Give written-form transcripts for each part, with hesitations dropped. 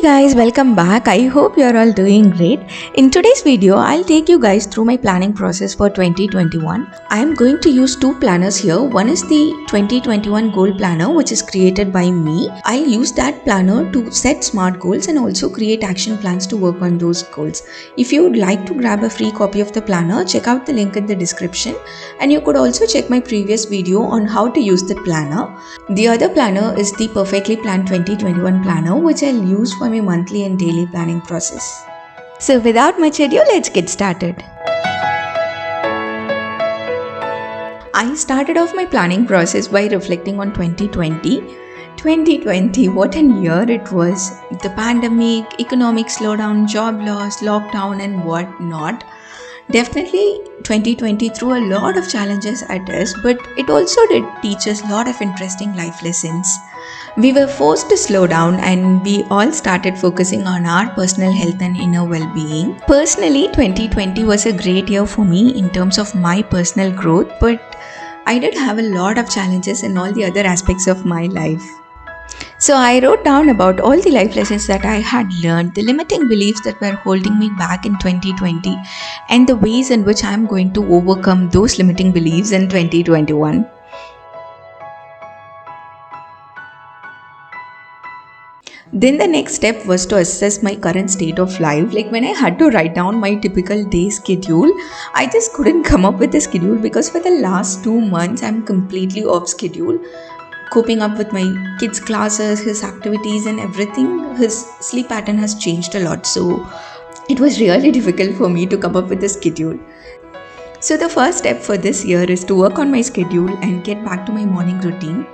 Guys, welcome back. I hope you're all doing great. In today's video, I'll take you guys through my planning process for 2021. I am going to use two planners here. One is the 2021 goal planner, which is created by me. I'll use that planner to set smart goals and also create action plans to work on those goals. If you would like to grab a free copy of the planner, check out the link in the description, and you could also check my previous video on how to use the planner. The other planner is the Perfectly Planned 2021 planner, which I'll use for my monthly and daily planning process. So without much ado, let's get started. I started off my planning process by reflecting on 2020. 2020, what an year it was. The pandemic, economic slowdown, job loss, lockdown and what not. Definitely 2020 threw a lot of challenges at us, but it also did teach us a lot of interesting life lessons. We were forced to slow down and we all started focusing on our personal health and inner well-being. Personally, 2020 was a great year for me in terms of my personal growth, but I did have a lot of challenges in all the other aspects of my life. So I wrote down about all the life lessons that I had learned, the limiting beliefs that were holding me back in 2020, and the ways in which I am going to overcome those limiting beliefs in 2021. Then the next step was to assess my current state of life. Like when I had to write down my typical day schedule, I just couldn't come up with a schedule because for the last 2 months I'm completely off schedule. Coping up with my kids' classes, his activities and everything, his sleep pattern has changed a lot. So it was really difficult for me to come up with a schedule. So the first step for this year is to work on my schedule and get back to my morning routine.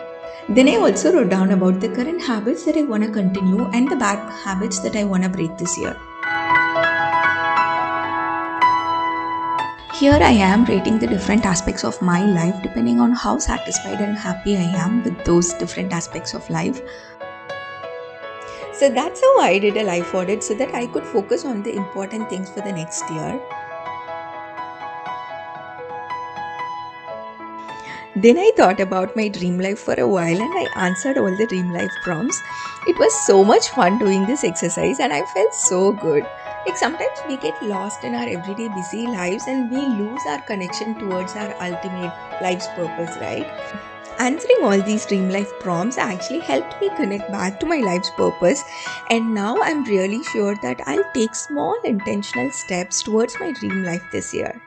Then I also wrote down about the current habits that I want to continue and the bad habits that I want to break this year. Here I am rating the different aspects of my life depending on how satisfied and happy I am with those different aspects of life. So that's how I did a life audit so that I could focus on the important things for the next year. Then I thought about my dream life for a while and I answered all the dream life prompts. It was so much fun doing this exercise and I felt so good. Like sometimes we get lost in our everyday busy lives and we lose our connection towards our ultimate life's purpose, right? Answering all these dream life prompts actually helped me connect back to my life's purpose, and now I'm really sure that I'll take small intentional steps towards my dream life this year.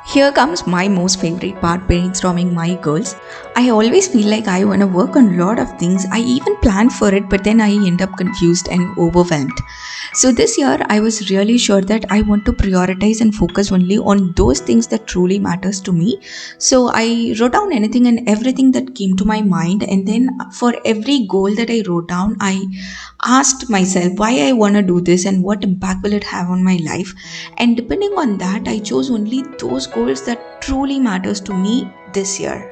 Here comes my most favorite part, brainstorming my goals. I always feel like I want to work on a lot of things. I even plan for it, but then I end up confused and overwhelmed. So this year I was really sure that I want to prioritize and focus only on those things that truly matters to me. So I wrote down anything and everything that came to my mind, and then for every goal that I wrote down, I asked myself why I want to do this and what impact will it have on my life. And depending on that, I chose only those goals that truly matters to me this year.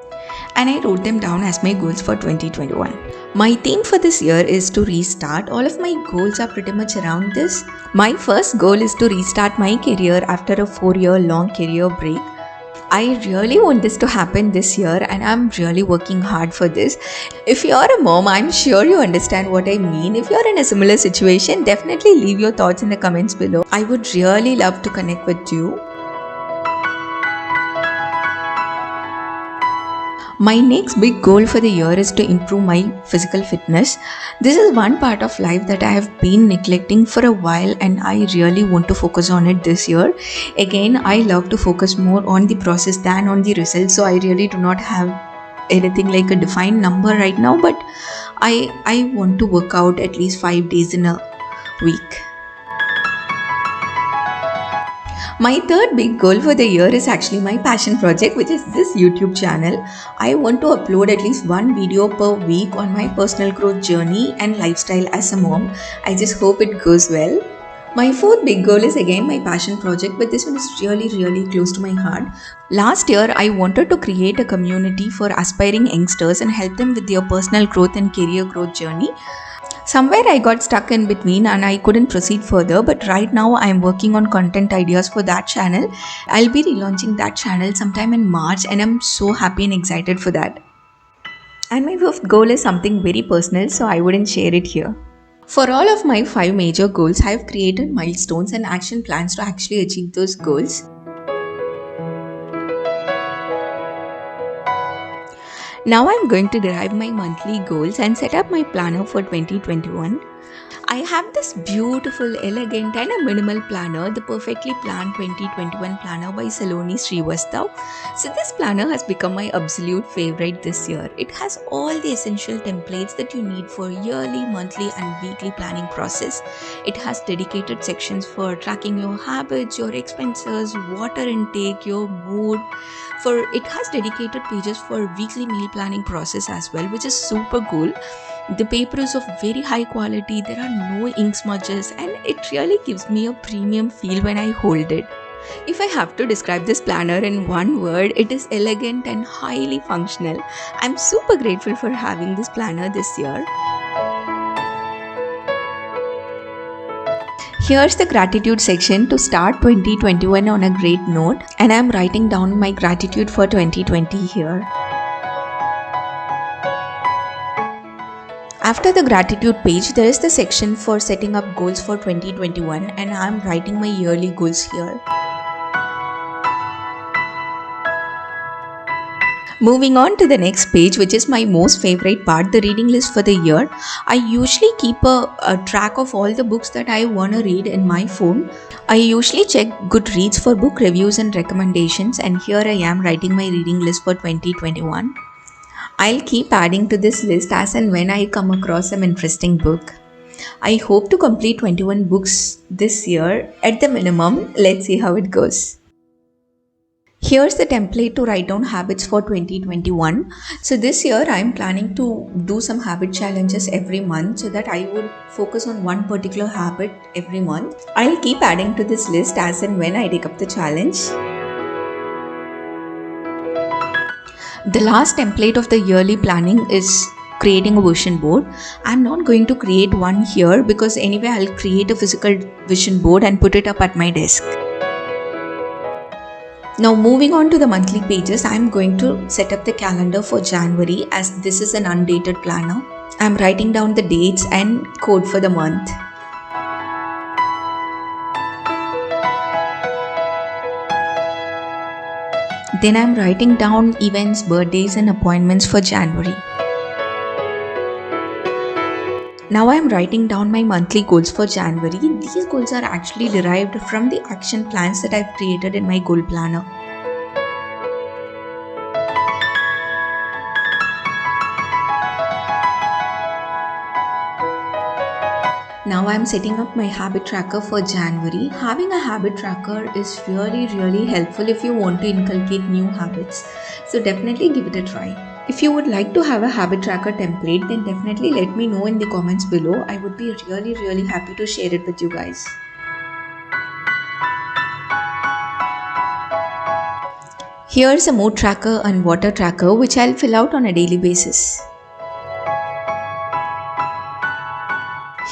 And I wrote them down as my goals for 2021. My theme for this year is to restart. All of my goals are pretty much around this. My first goal is to restart my career after a 4-year long career break. I really want this to happen this year and I'm really working hard for this. If you're a mom, I'm sure you understand what I mean. If you're in a similar situation, definitely leave your thoughts in the comments below. I would really love to connect with you. My next big goal for the year is to improve my physical fitness. This is one part of life that I have been neglecting for a while and I really want to focus on it this year. Again, I love to focus more on the process than on the results, so I really do not have anything like a defined number right now, but I want to work out at least 5 days in a week. My third big goal for the year is actually my passion project, which is this YouTube channel. I want to upload at least one video per week on my personal growth journey and lifestyle as a mom. I just hope it goes well. My fourth big goal is again my passion project, but this one is really close to my heart. Last year, I wanted to create a community for aspiring youngsters and help them with their personal growth and career growth journey. Somewhere I got stuck in between and I couldn't proceed further, but right now I'm working on content ideas for that channel. I'll be relaunching that channel sometime in March and I'm so happy and excited for that. And my fifth goal is something very personal, so I wouldn't share it here. For all of my 5 major goals, I have created milestones and action plans to actually achieve those goals. Now I'm going to derive my monthly goals and set up my planner for 2021. I have this beautiful, elegant and a minimal planner, the Perfectly Planned 2021 Planner by Saloni Srivastav. So this planner has become my absolute favorite this year. It has all the essential templates that you need for yearly, monthly and weekly planning process. It has dedicated sections for tracking your habits, your expenses, water intake, your mood. It has dedicated pages for weekly meal planning process as well, which is super cool. The paper is of very high quality, there are no ink smudges, and it really gives me a premium feel when I hold it. If I have to describe this planner in one word, it is elegant and highly functional. I'm super grateful for having this planner this year. Here's the gratitude section to start 2021 on a great note, and I'm writing down my gratitude for 2020 here. After the gratitude page, there is the section for setting up goals for 2021, and I'm writing my yearly goals here. Moving on to the next page, which is my most favorite part, the reading list for the year. I usually keep a track of all the books that I want to read in my phone. I usually check Goodreads for book reviews and recommendations, and here I am writing my reading list for 2021. I'll keep adding to this list as and when I come across some interesting book. I hope to complete 21 books this year at the minimum. Let's see how it goes. Here's the template to write down habits for 2021. So this year I'm planning to do some habit challenges every month so that I would focus on one particular habit every month. I'll keep adding to this list as and when I take up the challenge. The last template of the yearly planning is creating a vision board. I'm not going to create one here because anyway I'll create a physical vision board and put it up at my desk. Now moving on to the monthly pages, I'm going to set up the calendar for January as this is an undated planner. I'm writing down the dates and code for the month. Then I'm writing down events, birthdays and appointments for January. Now I'm writing down my monthly goals for January. These goals are actually derived from the action plans that I've created in my goal planner. Now I'm setting up my habit tracker for January. Having a habit tracker is really helpful if you want to inculcate new habits. So definitely give it a try. If you would like to have a habit tracker template, then definitely let me know in the comments below. I would be really happy to share it with you guys. Here's a mood tracker and water tracker which I'll fill out on a daily basis.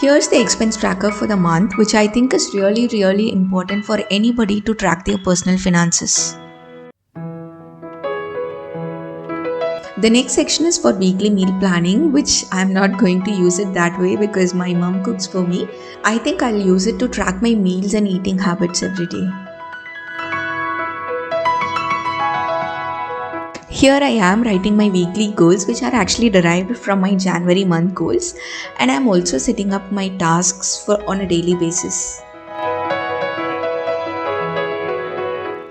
Here's the expense tracker for the month, which I think is really important for anybody to track their personal finances. The next section is for weekly meal planning, which I'm not going to use it that way because my mom cooks for me. I think I'll use it to track my meals and eating habits every day. Here I am writing my weekly goals, which are actually derived from my January month goals, and I'm also setting up my tasks on a daily basis.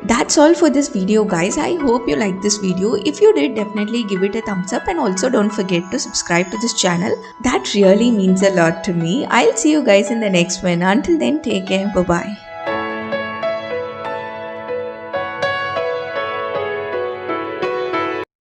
That's all for this video guys. I hope you liked this video. If you did, definitely give it a thumbs up and also don't forget to subscribe to this channel. That really means a lot to me. I'll see you guys in the next one. Until then, take care. Bye-bye.